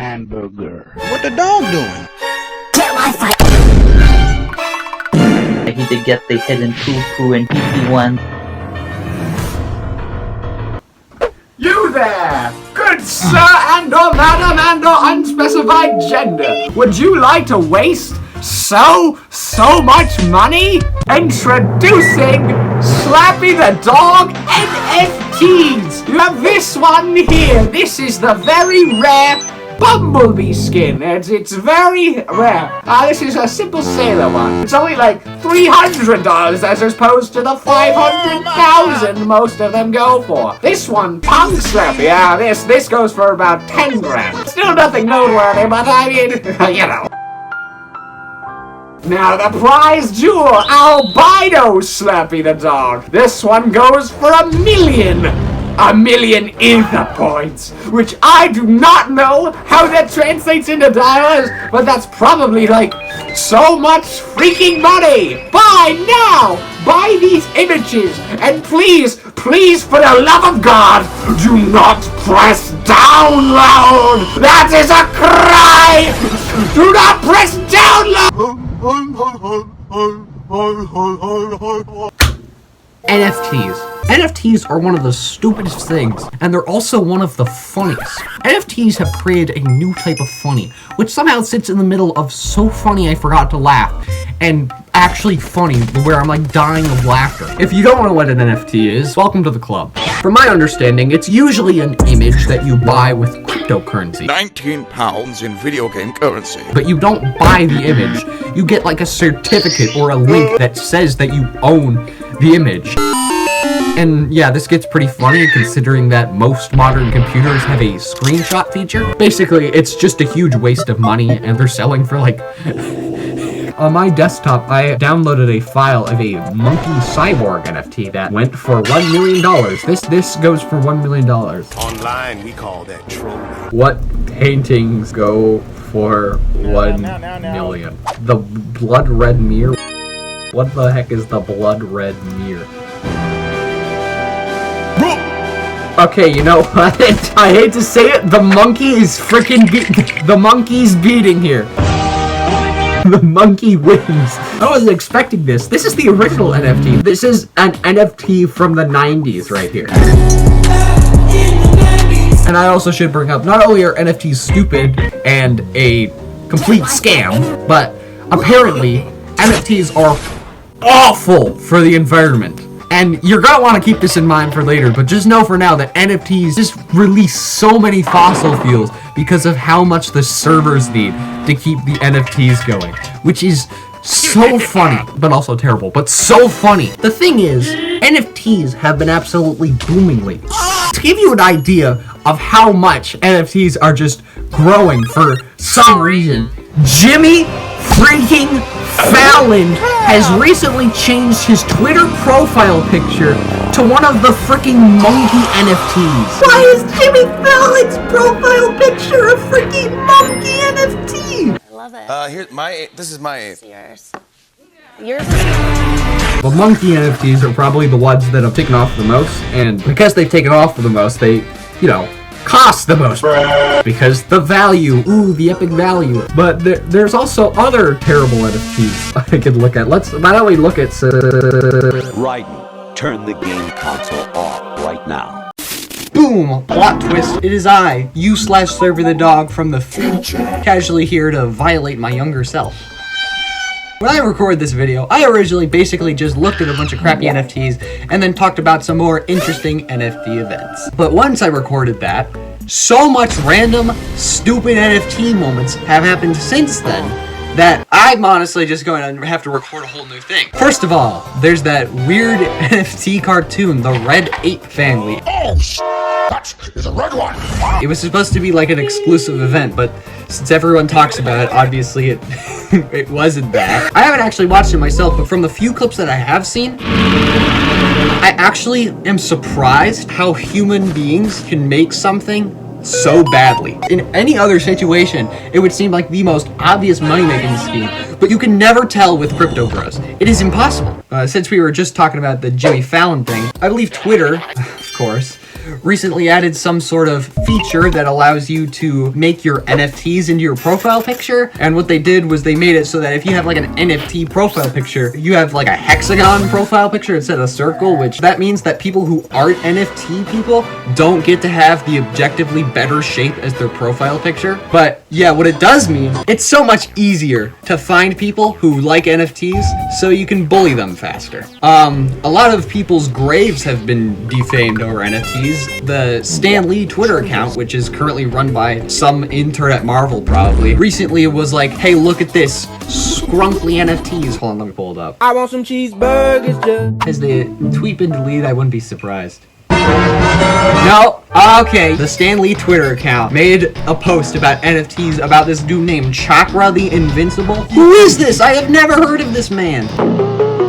hamburger. What the dog doing? He did get the hidden poo-poo and pee-pee one. You there! Good sir and or madam and or unspecified gender! Would you like to waste so much money? Introducing Slappy the Dog NFTs! You have this one here. This is the very rare Bumblebee skin. It's very rare. This is a simple sailor one. It's only like $300 as opposed to the $500,000 most of them go for. This one, Punk Slappy, this goes for about 10 grand. Still nothing noteworthy, but I mean, you know. Now the prize jewel, Albino Slappy the Dog. This one goes for $1 million. $1 million ether points, which I do not know how that translates into dollars, but that's probably like so much freaking money. Buy now! Buy these images, and please, for the love of God, do not press download! That is a cry! Do not press download! NFTs. NFTs are one of the stupidest things, and they're also one of the funniest. NFTs have created a new type of funny, which somehow sits in the middle of so funny I forgot to laugh, and actually funny, where I'm like dying of laughter. If you don't know what an NFT is, welcome to the club. From my understanding, it's usually an image that you buy with cryptocurrency. £19 in video game currency. But you don't buy the image. You get like a certificate or a link that says that you own the image. And yeah, this gets pretty funny considering that most modern computers have a screenshot feature. Basically, it's just a huge waste of money, and they're selling for like... On my desktop, I downloaded a file of a Monke Cyborg NFT that went for $1 million. This goes for $1 million. Online, we call that trolling. What paintings go for $1 million? The blood red mirror? What the heck is the blood red mirror? Okay, you know what? I hate to say it, the monkey is freaking the monkey's beating here. The monkey wins. I wasn't expecting this. This is the original NFT. This is an NFT from the 90s right here. And I also should bring up, not only are NFTs stupid and a complete scam, but apparently NFTs are awful for the environment. And you're gonna want to keep this in mind for later, but just know for now that NFTs just release so many fossil fuels because of how much the servers need to keep the NFTs going, which is so funny, but also terrible, but so funny. The thing is, NFTs have been absolutely booming lately. To give you an idea of how much NFTs are just growing for some reason, Jimmy freaking Fallon has recently changed his Twitter profile picture to one of the freaking monkey NFTs. Why is Jimmy Fallon's profile picture a freaking monkey NFT? I love it. This is my It's yours. Yours is The monkey NFTs are probably the ones that have taken off the most, and because they've taken off the most, they, you know, cost the most because the value, the epic value. But there's also other terrible NFTs I could look at. Why don't we look at Raiden, turn the game console off right now. Boom! Plot twist. It is I, you/Server the Dog from the future, casually here to violate my younger self. When I recorded this video, I originally basically just looked at a bunch of crappy NFTs and then talked about some more interesting NFT events. But once I recorded that, so much random, stupid NFT moments have happened since then that I'm honestly just going to have to record a whole new thing. First of all, there's that weird NFT cartoon, the Red Ape family. Oh, that is a red one. It was supposed to be like an exclusive event, but since everyone talks about it, obviously it it wasn't that. I haven't actually watched it myself, but from the few clips that I have seen, I actually am surprised how human beings can make something so badly. In any other situation, it would seem like the most obvious money-making scheme, but you can never tell with crypto bros. It is impossible. Since we were just talking about the Jimmy Fallon thing, I believe Twitter, of course, recently added some sort of feature that allows you to make your NFTs into your profile picture. And what they did was they made it so that if you have like an NFT profile picture, you have like a hexagon profile picture instead of a circle, which that means that people who aren't NFT people don't get to have the objectively better shape as their profile picture. But yeah, what it does mean, it's so much easier to find people who like NFTs so you can bully them faster. A lot of people's graves have been defamed over NFTs. The Stan Lee Twitter account, which is currently run by some intern at Marvel probably, recently was like, hey, look at this scrunkly NFTs. Hold on, let me pull it up. I want some cheeseburgers, just. Has the tweet been deleted? I wouldn't be surprised. No, okay. The Stan Lee Twitter account made a post about NFTs about this dude named Chakra the Invincible. Who is this? I have never heard of this man.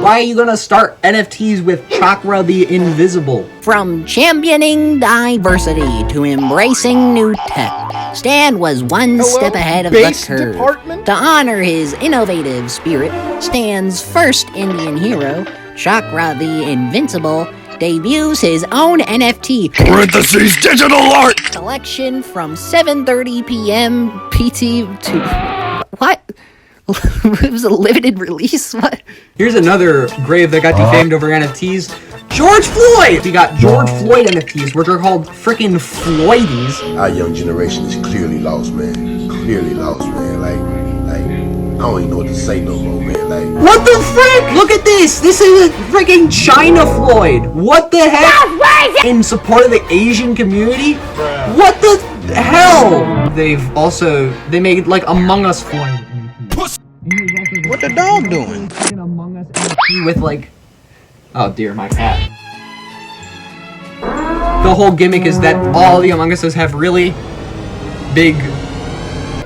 Why are you gonna start NFTs with Chakra the Invisible? From championing diversity to embracing new tech, Stan was one step ahead of the curve. To honor his innovative spirit, Stan's first Indian hero, Chakra the Invincible, debuts his own NFT Parentheses digital art! collection from 7:30 p.m. PT to... What? It was a limited release? What? Here's another grave that got defamed over NFTs. George Floyd! We got George Floyd NFTs, which are called frickin' Floydies. Our young generation is clearly lost, man. Clearly lost, man. Like, I don't even know what to say no more, man. Like, What the frick? Look at this! This is a freaking China Floyd! What the heck? In support of the Asian community? What the hell? They made like Among Us Floyd. What the dog doing? An Among Us NFT with like... Oh dear, my cat. The whole gimmick is that all the Among Us have really big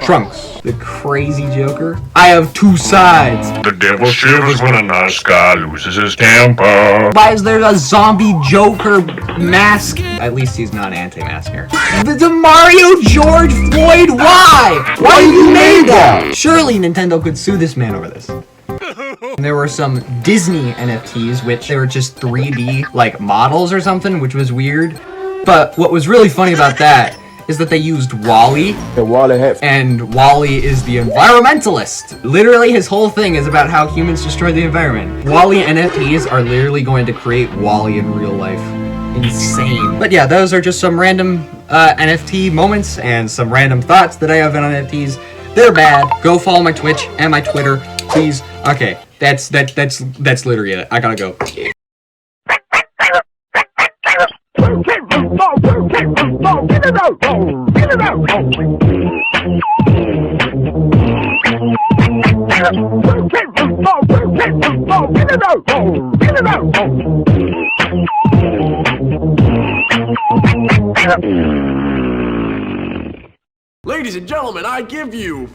trunks. The crazy Joker. I have two sides. The devil shivers when a nice guy loses his temper. Why is there a zombie Joker mask? At least he's not anti-masker. The Mario George Floyd, why? Why you made that? Surely Nintendo could sue this man over this. There were some Disney NFTs, which they were just 3D like models or something, which was weird. But what was really funny about that is that they used Wall-E, and Wall-E is the environmentalist. Literally, his whole thing is about how humans destroy the environment. Wall-E NFTs are literally going to create Wall-E in real life. Insane. But yeah, those are just some random NFT moments and some random thoughts that I have on NFTs. They're bad. Go follow my Twitch and my Twitter, please. Okay, that's literally it. I gotta go. Ladies and gentlemen, I give you...